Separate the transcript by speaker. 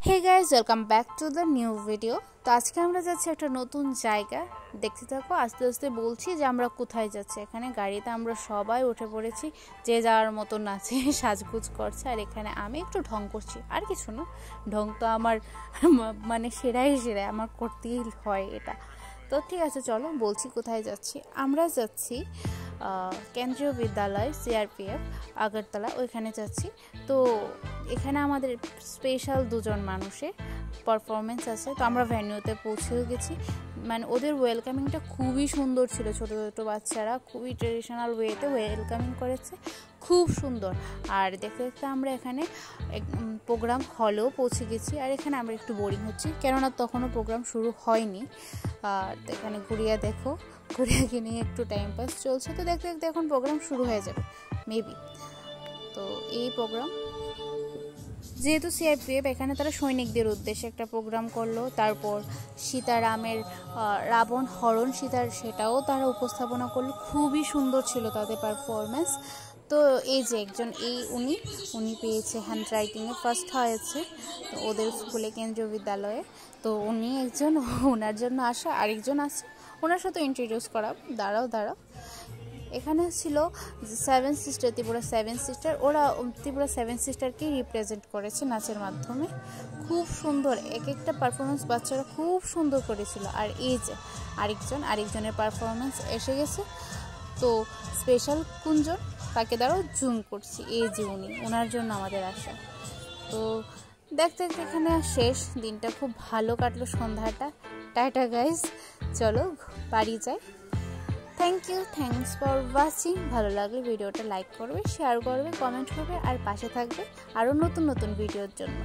Speaker 1: Hey guys, welcome back to the new video. তো আজকে আমরা যাচ্ছি একটা নতুন জায়গা, দেখতে থাকো। আস্তে আস্তে বলছি যে আমরা কোথায় যাচ্ছি। এখানে গাড়িতে আমরা সবাই উঠে পড়েছি, যে যার মতন আছে, সাজগুজ করছে। আর এখানে আমি একটু ঢং করছি, আর কিছু না। ঢং তো আমার মানে সেরাই আমার করতেই হয় এটা। তো ঠিক আছে, চলো বলছি কোথায় যাচ্ছি। আমরা যাচ্ছি কেন্দ্রীয় বিদ্যালয় সিআরপিএফ আগরতলা, ওইখানে যাচ্ছি। তো এখানে আমাদের স্পেশাল দুজন মানুষের পারফরমেন্স আছে। তো আমরা ভেন্যুতে পৌঁছেও গেছি। মানে ওদের ওয়েলকামিংটা খুবই সুন্দর ছিল। ছোটো ছোটো বাচ্চারা খুবই ট্রেডিশনাল ওয়েতে ওয়েলকামিং করেছে, খুব সুন্দর। আর দেখতে দেখতে আমরা এখানে প্রোগ্রাম হলেও পৌঁছে গেছি। আর এখানে আমরা একটু বোরিং হচ্ছি, কেননা তখনও প্রোগ্রাম শুরু হয়নি। আর এখানে গুড়িয়া দেখো, গুড়িয়াকে নিয়ে একটু টাইম পাস চলছে। তো দেখতে দেখতে এখন প্রোগ্রাম শুরু হয়ে যাবে মেবি। তো এই প্রোগ্রাম যেহেতু সিআরপিএফ, এখানে তারা সৈনিকদের উদ্দেশ্যে একটা প্রোগ্রাম করলো। তারপর সীতারামের রাবণ হরণ সীতার, সেটাও তারা উপস্থাপনা করলো। খুবই সুন্দর ছিল তাদের পারফরমেন্স। তো এই যে একজন, উনি পেয়েছে হ্যান্ড রাইটিংয়ে ফার্স্ট হয়েছে তো ওদের স্কুলে, কেন্দ্রীয় বিদ্যালয়ে। তো উনি একজন, ওনার জন্য আসা। আরেকজন আছে, ওনার সাথে ইন্ট্রোডিউস করা। দাঁড়াও। এখানে ছিল seven sister, Tripura seven sister. ওরা ত্রিপুরা সেভেন সিস্টারকেই রিপ্রেজেন্ট করেছে নাচের মাধ্যমে। খুব সুন্দর এক একটা পারফরমেন্স, বাচ্চারা খুব সুন্দর করেছিল। আর এই যে আরেকজনের পারফরমেন্স এসে গেছে। তো স্পেশাল কুঞ্জন, তাকে দ্বারাও জুম করছি। এই যে ওনার জন্য আমাদের আসা। তো দেখতে দেখতে এখানে শেষ। দিনটা খুব ভালো কাটলো, সন্ধ্যাটা। টাটা গাইজ, চলো বাড়ি যাই। Thanks for watching. ভালো লাগলে ভিডিওটা লাইক করবে, শেয়ার করবে, কমেন্ট করবে, আর পাশে থাকবে আরও নতুন নতুন ভিডিওর জন্য।